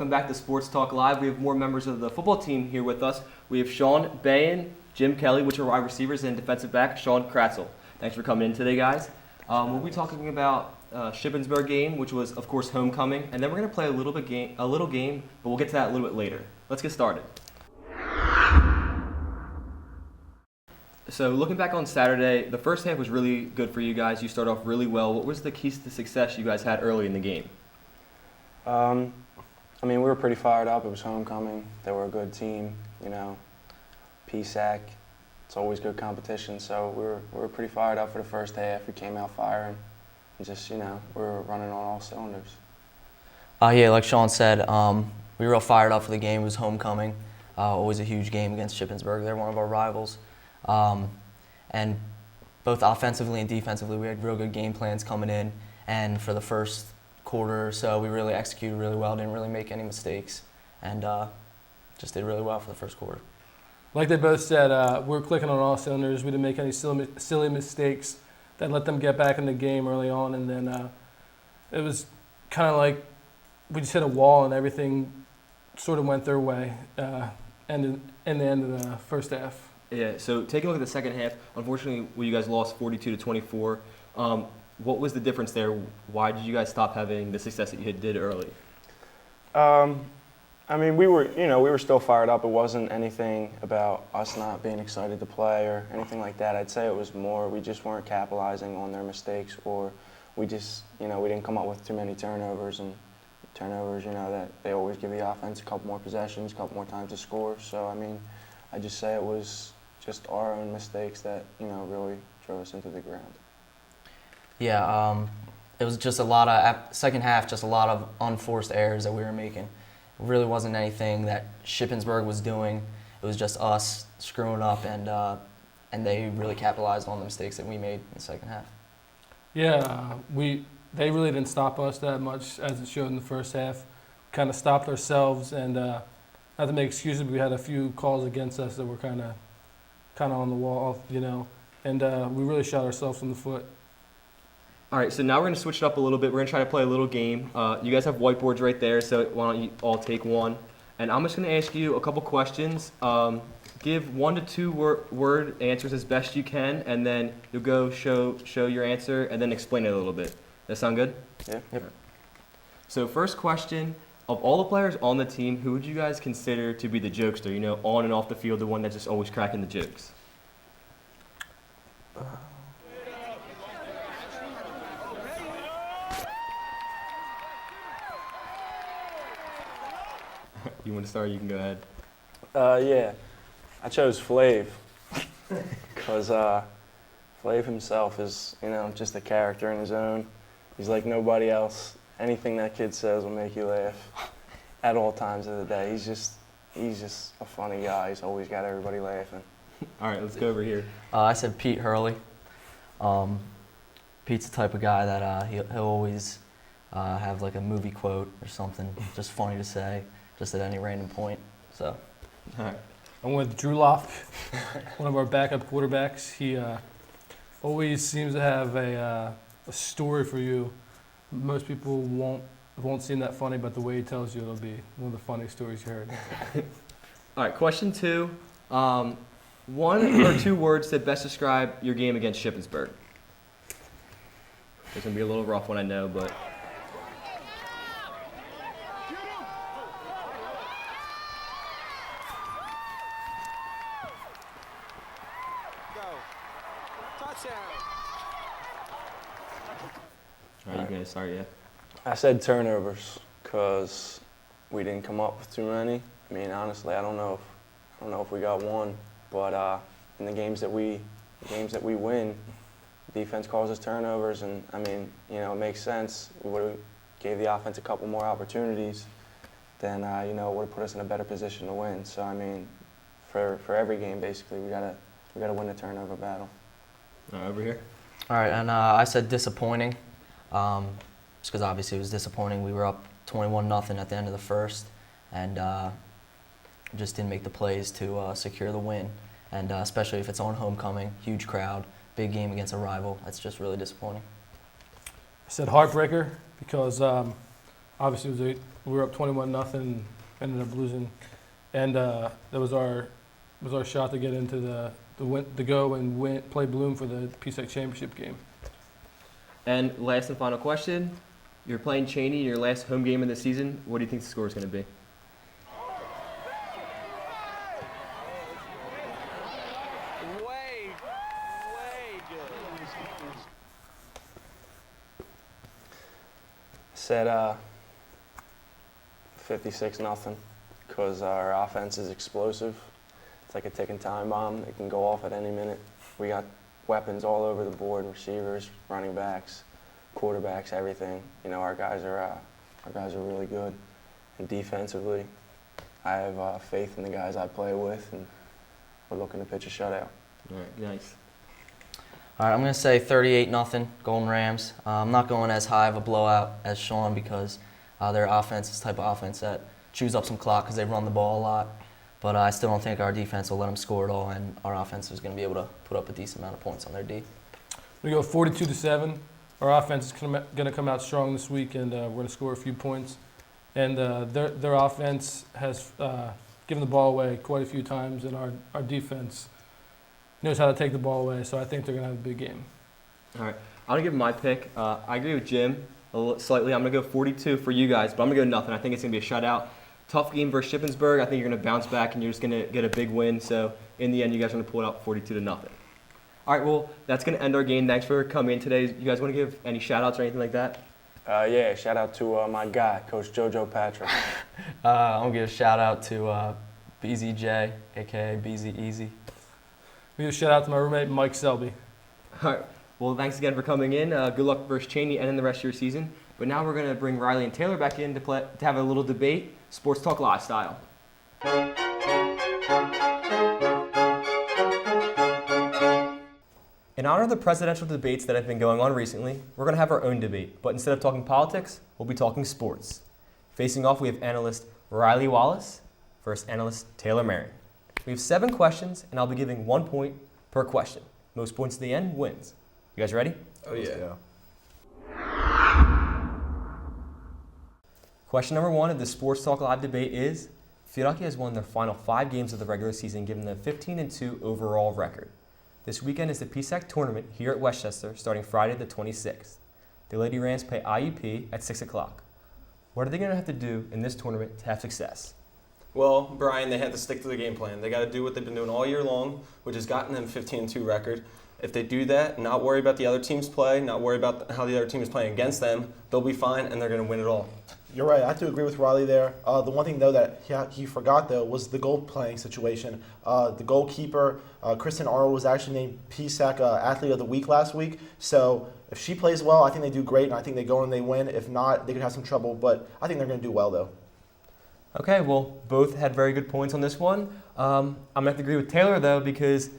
Welcome back to Sports Talk Live. We have more members of the football team here with us. We have Shawn, Beahan, Jim Kelly, which are wide receivers, and defensive back Shawn Krautzel. Thanks for coming in today, guys. We'll be talking about Shippensburg game, which was, of course, homecoming, and then we're going to play a little game, but we'll get to that a little bit later. Let's get started. So looking back on Saturday, the first half was really good for you guys. You started off really well. What was the keys to success you guys had early in the game? We were pretty fired up. It was homecoming. They were a good team, PSAC. It's always good competition. So we were pretty fired up for the first half. We came out firing. And just, we were running on all cylinders. Like Shawn said, we were all fired up for the game. It was homecoming. Always a huge game against Shippensburg. They're one of our rivals. And both offensively and defensively, we had real good game plans coming in. And for the first quarter or so, we really executed really well, didn't really make any mistakes, and just did really well for the first quarter. Like they both said, we're clicking on all cylinders. We didn't make any silly mistakes that let them get back in the game early on, and then it was kind of like we just hit a wall and everything sort of went their way in the end of the first half. Yeah, so taking a look at the second half, unfortunately, you guys lost 42-24. What was the difference there? Why did you guys stop having the success that you did early? We were still fired up. It wasn't anything about us not being excited to play or anything like that. I'd say it was more we just weren't capitalizing on their mistakes, or we just, we didn't come up with too many turnovers. And turnovers, that they always give the offense a couple more possessions, a couple more times to score. So, I just say it was just our own mistakes that, really drove us into the ground. Yeah, it was just a lot of, second half, just a lot of unforced errors that we were making. It really wasn't anything that Shippensburg was doing. It was just us screwing up, and they really capitalized on the mistakes that we made in the second half. Yeah, they really didn't stop us that much as it showed in the first half. Kind of stopped ourselves, and not to make excuses, but we had a few calls against us that were kind of on the wall, and we really shot ourselves in the foot. All right, so now we're going to switch it up a little bit. We're going to try to play a little game. You guys have whiteboards right there, so why don't you all take one? And I'm just going to ask you a couple questions. Give 1 to 2 word answers as best you can, and then you'll go show your answer and then explain it a little bit. That sound good? Yeah. Yep. So first question, of all the players on the team, who would you guys consider to be the jokester, on and off the field, the one that's just always cracking the jokes? You want to start? You can go ahead. Yeah, I chose Flav because Flav himself is, just a character in his own. He's like nobody else. Anything that kid says will make you laugh at all times of the day. He's just a funny guy. He's always got everybody laughing. All right, let's go over here. I said Pete Hurley. Pete's the type of guy that he'll always have like a movie quote or something just funny to say, just at any random point. So, All right. I'm with Drew Locke, one of our backup quarterbacks. He always seems to have a story for you. Most people won't seem that funny, but the way he tells you, it'll be one of the funniest stories you heard. All right, question 2. 1 or 2 words that best describe your game against Shippensburg. It's going to be a little rough one, I know, but... All right, you guys, sorry, yeah. I said turnovers because we didn't come up with too many. Honestly, I don't know if we got one, but in the games that we win, defense causes turnovers, and it makes sense. We would have gave the offense a couple more opportunities, then it would have put us in a better position to win. So for every game basically, we gotta win the turnover battle. Over here. all right, and I said disappointing. Just because obviously it was disappointing. We were up 21-0 at the end of the first, and just didn't make the plays to secure the win. And especially if it's on homecoming, huge crowd, big game against a rival, that's just really disappointing. I said heartbreaker because obviously we were up 21-0, ended up losing, and that was our shot to get into to go and play Bloom for the PSAC championship game. And last and final question. You're playing Cheney in your last home game of the season. What do you think the score is going to be? Said 56-0 because our offense is explosive. It's like a ticking time bomb. It can go off at any minute. We got weapons all over the board: receivers, running backs, quarterbacks, everything. You know, our guys are really good. And defensively, I have faith in the guys I play with, and we're looking to pitch a shutout. All right, nice. All right, I'm going to say 38-0 Golden Rams. I'm not going as high of a blowout as Shawn because their offense is the type of offense that chews up some clock because they run the ball a lot. But I still don't think our defense will let them score at all, and our offense is going to be able to put up a decent amount of points on their D. We go 42-7. Our offense is going to come out strong this week, and we're going to score a few points. And their offense has given the ball away quite a few times, and our defense knows how to take the ball away. So I think they're going to have a big game. All right, I'm going to give my pick. I agree with Jim slightly. I'm going to go 42 for you guys, but I'm going to go nothing. I think it's going to be a shutout. Tough game versus Shippensburg. I think you're going to bounce back, and you're just going to get a big win. So in the end, you guys are going to pull it out 42-0. All right, well, that's going to end our game. Thanks for coming in today. You guys want to give any shout-outs or anything like that? Yeah, shout out to my guy, Coach JoJo Patrick. I'm going to give a shout-out to BZJ, a.k.a. BZ Easy. We give a shout out to my roommate, Mike Selby. All right, well, thanks again for coming in. Good luck versus Cheney and in the rest of your season. But now we're going to bring Riley and Taylor back in to have a little debate, Sports Talk Live style. In honor of the presidential debates that have been going on recently, we're going to have our own debate. But instead of talking politics, we'll be talking sports. Facing off, we have analyst Riley Wallace versus analyst Taylor Marion. We have 7 questions, and I'll be giving 1 point per question. Most points at the end wins. You guys ready? Oh, yeah. Question number 1 of the Sports Talk Live debate is, Firaki has won their final 5 games of the regular season, giving them a 15-2 overall record. This weekend is the PSAC tournament here at Westchester, starting Friday the 26th. The Lady Rams play IUP at 6 o'clock. What are they going to have to do in this tournament to have success? Well, Brian, they had to stick to the game plan. They got to do what they've been doing all year long, which has gotten them 15-2 record. If they do that, not worry about the other team's play, not worry about how the other team is playing against them, they'll be fine and they're going to win it all. You're right. I have to agree with Riley there. The one thing, though, that he forgot, though, was the goal playing situation. The goalkeeper, Kristen Arnold, was actually named PSAC Athlete of the Week last week. So if she plays well, I think they do great, and I think they go and they win. If not, they could have some trouble. But I think they're going to do well, though. Okay, well, both had very good points on this one. I'm going to have to agree with Taylor, though, because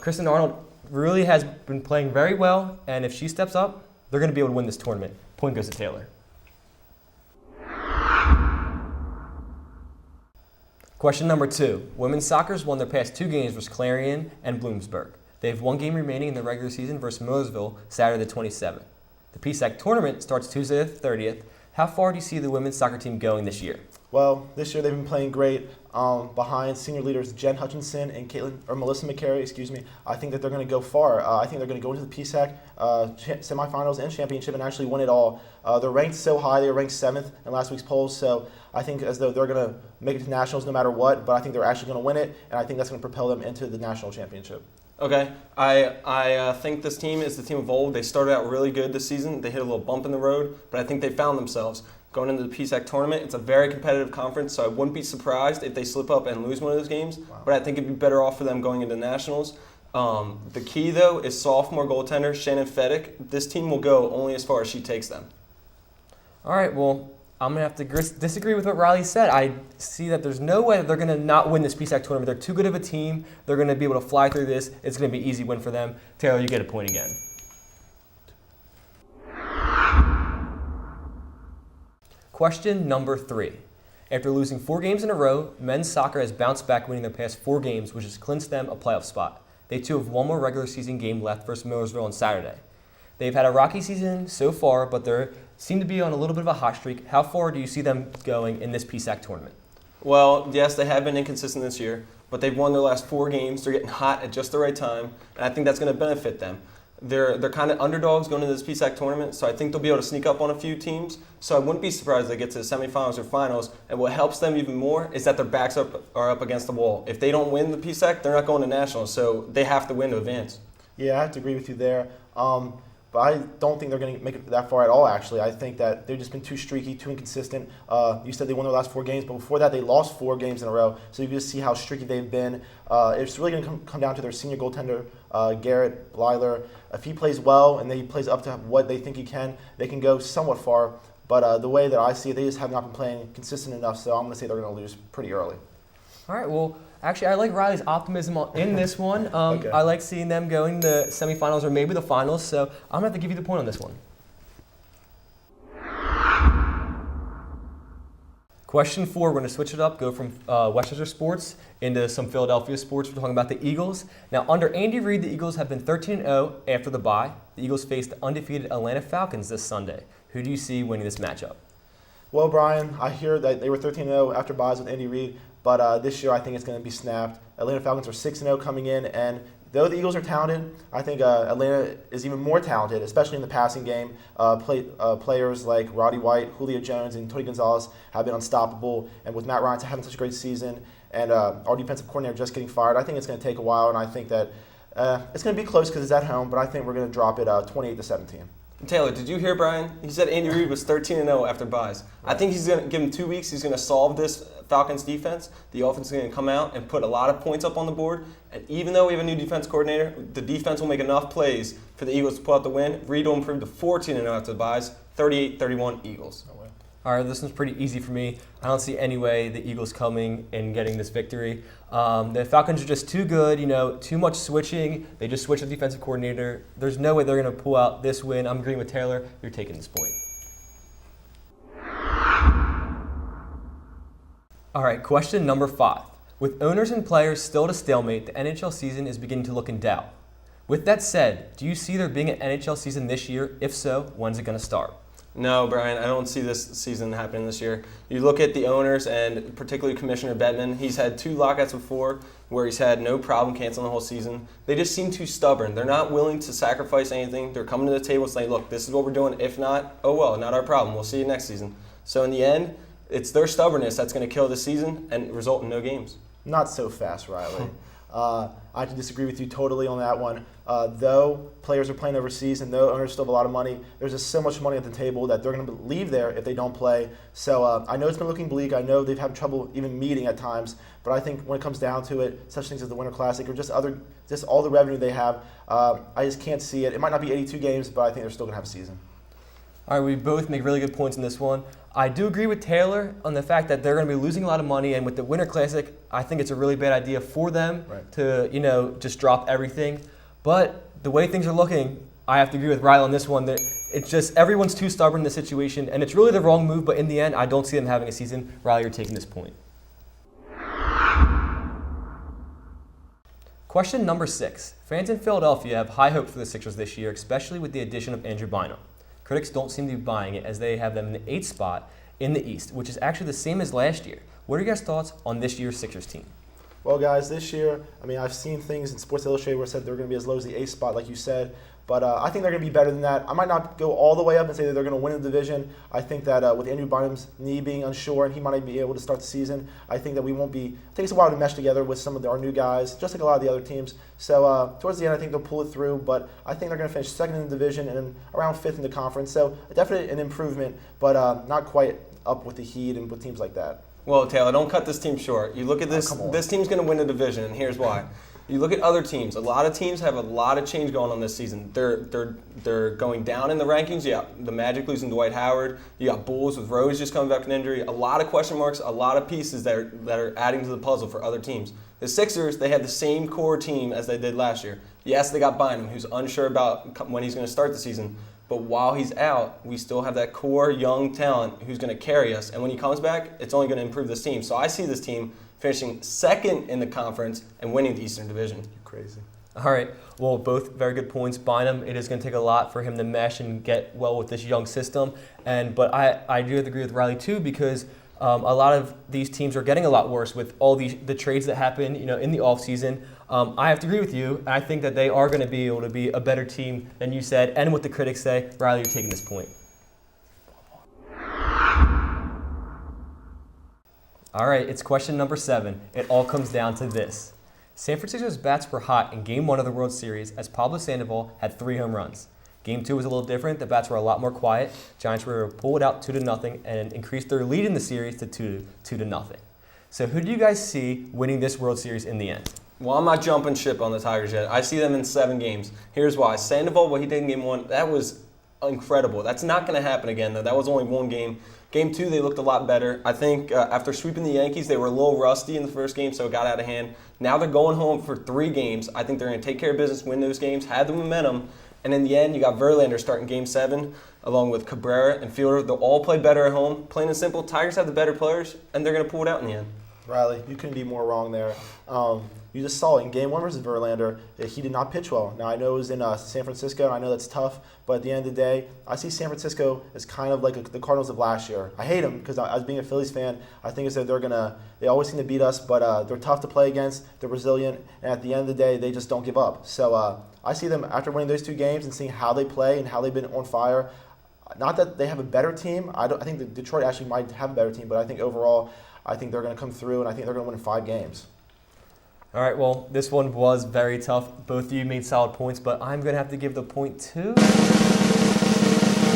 Kristen Arnold really has been playing very well, and if she steps up, they're going to be able to win this tournament. Point goes to Taylor. Question number 2. Women's soccer's won their past 2 games versus Clarion and Bloomsburg. They have 1 game remaining in the regular season versus Millersville Saturday the 27th. The PSAC tournament starts Tuesday the 30th. How far do you see the women's soccer team going this year? Well, this year they've been playing great behind senior leaders Jen Hutchinson and Melissa McCary, I think that they're going to go far. I think they're going to go into the PSAC semifinals and championship and actually win it all. They're ranked so high. They were ranked 7th in last week's polls, so I think as though they're going to make it to nationals no matter what, but I think they're actually going to win it, and I think that's going to propel them into the national championship. Okay, I think this team is the team of old. They started out really good this season. They hit a little bump in the road, but I think they found themselves. Going into the PSAC tournament, it's a very competitive conference, so I wouldn't be surprised if they slip up and lose one of those games, but I think it'd be better off for them going into nationals. The key, though, is sophomore goaltender Shannon Feddick. This team will go only as far as she takes them. All right, well, I'm going to have to disagree with what Riley said. I see that there's no way that they're going to not win this PSAC tournament. They're too good of a team. They're going to be able to fly through this. It's going to be an easy win for them. Taylor, you get a point again. Question number 3. After losing 4 games in a row, men's soccer has bounced back, winning their past 4 games, which has clinched them a playoff spot. They too have 1 more regular season game left versus Millersville on Saturday. They've had a rocky season so far, but seem to be on a little bit of a hot streak. How far do you see them going in this PSAC tournament? Well, yes, they have been inconsistent this year, but they've won their last 4 games. They're getting hot at just the right time, and I think that's going to benefit them. They're kind of underdogs going into this PSAC tournament, so I think they'll be able to sneak up on a few teams. So I wouldn't be surprised if they get to the semifinals or finals. And what helps them even more is that their backs are up against the wall. If they don't win the PSAC, they're not going to nationals, so they have to win to advance. Yeah, I have to agree with you there. But I don't think they're going to make it that far at all, actually. I think that they've just been too streaky, too inconsistent. You said they won their last 4 games, but before that they lost 4 games in a row. So you can just see how streaky they've been. It's really going to come down to their senior goaltender, Garrett Blyler. If he plays well and he plays up to what they think he can, they can go somewhat far. But the way that I see it, they just have not been playing consistent enough, so I'm going to say they're going to lose pretty early. All right, well, actually, I like Riley's optimism in this one. Okay. I like seeing them going to semifinals or maybe the finals, so I'm going to have to give you the point on this one. Question 4, we're going to switch it up, go from Westchester sports into some Philadelphia sports. We're talking about the Eagles. Now, under Andy Reid, the Eagles have been 13-0 after the bye. The Eagles face the undefeated Atlanta Falcons this Sunday. Who do you see winning this matchup? Well, Brian, I hear that they were 13-0 after buys with Andy Reid, but this year I think it's going to be snapped. Atlanta Falcons are 6-0 coming in, and though the Eagles are talented, I think Atlanta is even more talented, especially in the passing game. Players like Roddy White, Julio Jones, and Tony Gonzalez have been unstoppable, and with Matt Ryan having such a great season, and our defensive coordinator just getting fired, I think it's going to take a while, and I think that it's going to be close because it's at home, but I think we're going to drop it 28-17. Taylor, did you hear Brian? He said Andy Reid was 13-0 after buys. I think he's going to give him 2 weeks. He's going to solve this Falcons defense. The offense is going to come out and put a lot of points up on the board. And even though we have a new defense coordinator, the defense will make enough plays for the Eagles to pull out the win. Reid will improve to 14-0 after the buys, 38-31 Eagles. All right, this one's pretty easy for me. I don't see any way the Eagles coming and getting this victory. The Falcons are just too good, too much switching. They just switched the defensive coordinator. There's no way they're going to pull out this win. I'm agreeing with Taylor. You're taking this point. All right, question number 5. With owners and players still at a stalemate, the NHL season is beginning to look in doubt. With that said, do you see there being an NHL season this year? If so, when's it going to start? No, Brian, I don't see this season happening this year. You look at the owners and particularly Commissioner Bettman. He's had 2 lockouts before where he's had no problem canceling the whole season. They just seem too stubborn. They're not willing to sacrifice anything. They're coming to the table saying, look, this is what we're doing. If not, oh well, not our problem. We'll see you next season. So in the end, it's their stubbornness that's going to kill the season and result in no games. Not so fast, Riley. I can disagree with you totally on that one. Though players are playing overseas and though owners still have a lot of money, there's just so much money at the table that they're going to leave there if they don't play. So I know it's been looking bleak. I know they've had trouble even meeting at times. But I think when it comes down to it, such things as the Winter Classic or just all the revenue they have, I just can't see it. It might not be 82 games, but I think they're still going to have a season. All right, we both make really good points in this one. I do agree with Taylor on the fact that they're going to be losing a lot of money, and with the Winter Classic, I think it's a really bad idea for them to, just drop everything. But the way things are looking, I have to agree with Riley on this one. That it's just everyone's too stubborn in this situation, and it's really the wrong move. But in the end, I don't see them having a season. Riley, you're taking this point. Question number 6. Fans in Philadelphia have high hopes for the Sixers this year, especially with the addition of Andrew Bynum. Critics don't seem to be buying it as they have them in the 8th spot in the East, which is actually the same as last year. What are your guys' thoughts on this year's Sixers team? Well, guys, this year, I've seen things in Sports Illustrated where it said they're going to be as low as the 8th spot, like you said. But I think they're going to be better than that. I might not go all the way up and say that they're going to win the division. I think that with Andrew Bynum's knee being unsure and he might not be able to start the season, I think that we won't be. It takes a while to mesh together with some of our new guys, just like a lot of the other teams. So towards the end, I think they'll pull it through. But I think they're going to finish 2nd in the division and around 5th in the conference. So definitely an improvement, but not quite up with the Heat and with teams like that. Well, Taylor, don't cut this team short. You look at this. This team's going to win the division, and here's why. You look at other teams. A lot of teams have a lot of change going on this season. They're going down in the rankings. You got the Magic losing Dwight Howard. You got Bulls with Rose just coming back from injury. A lot of question marks. A lot of pieces that are adding to the puzzle for other teams. The Sixers, they have the same core team as they did last year. Yes, they got Bynum, who's unsure about when he's going to start the season. But while he's out, we still have that core young talent who's going to carry us. And when he comes back, it's only going to improve this team. So I see this team finishing 2nd in the conference and winning the Eastern Division. Crazy. All right. Well, both very good points. Bynum, it is going to take a lot for him to mesh and get well with this young system. But I do agree with Riley too, because a lot of these teams are getting a lot worse with all the trades that happen, in the offseason. I have to agree with you. I think that they are going to be able to be a better team than you said, and what the critics say. Riley, you're taking this point. All right, it's question number 7. It all comes down to this. San Francisco's bats were hot in Game 1 of the World Series as Pablo Sandoval had 3 home runs. Game 2 was a little different. The bats were a lot more quiet. Giants were able to pull it out 2-0 and increase their lead in the series to 2-0. So who do you guys see winning this World Series in the end? Well, I'm not jumping ship on the Tigers yet. I see them in 7 games. Here's why. Sandoval, what he did in Game 1, that was incredible. That's not going to happen again, though. That was only 1 game. Game 2, they looked a lot better. I think after sweeping the Yankees, they were a little rusty in the first game, so it got out of hand. Now they're going home for 3 games. I think they're going to take care of business, win those games, have the momentum. And in the end, you got Verlander starting Game 7, along with Cabrera and Fielder. They'll all play better at home. Plain and simple, Tigers have the better players, and they're going to pull it out in the end. Riley, you couldn't be more wrong there. You just saw it in Game 1 versus Verlander. He did not pitch well. Now, I know it was in San Francisco, and I know that's tough, but at the end of the day, I see San Francisco as kind of like the Cardinals of last year. I hate them because I was being a Phillies fan. I think it's that they always seem to beat us, but they're tough to play against. They're resilient, and at the end of the day, they just don't give up. So I see them after winning those 2 games and seeing how they play and how they've been on fire. Not that they have a better team. I think that Detroit actually might have a better team, but I think overall, I think they're going to come through, and I think they're going to win 5 games. All right, well, this one was very tough. Both of you made solid points, but I'm going to have to give the point to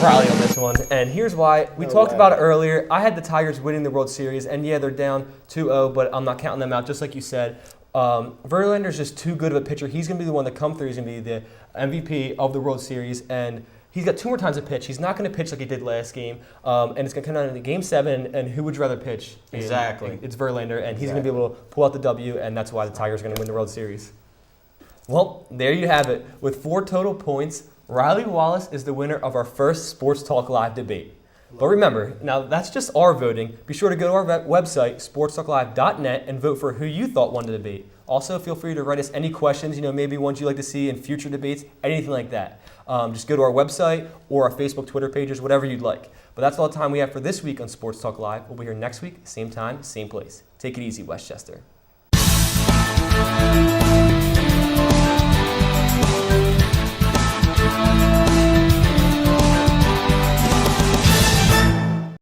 Riley on this one. And here's why. We talked about it earlier. I had the Tigers winning the World Series, and yeah, they're down 2-0, but I'm not counting them out, just like you said. Verlander's just too good of a pitcher. He's going to be the one to come through. He's going to be the MVP of the World Series, and he's got 2 more times to pitch. He's not going to pitch like he did last game, and it's going to come down to Game 7, and who would you rather pitch? Exactly. It's Verlander, and he's going to be able to pull out the W, and that's why the Tigers are going to win the World Series. Well, there you have it. With 4 total points, Riley Wallace is the winner of our first Sports Talk Live debate. But remember, now that's just our voting. Be sure to go to our website, sportstalklive.net, and vote for who you thought won the debate. Also, feel free to write us any questions, maybe ones you'd like to see in future debates, anything like that. Just go to our website or our Facebook, Twitter pages, whatever you'd like. But that's all the time we have for this week on Sports Talk Live. We'll be here next week, same time, same place. Take it easy, Westchester.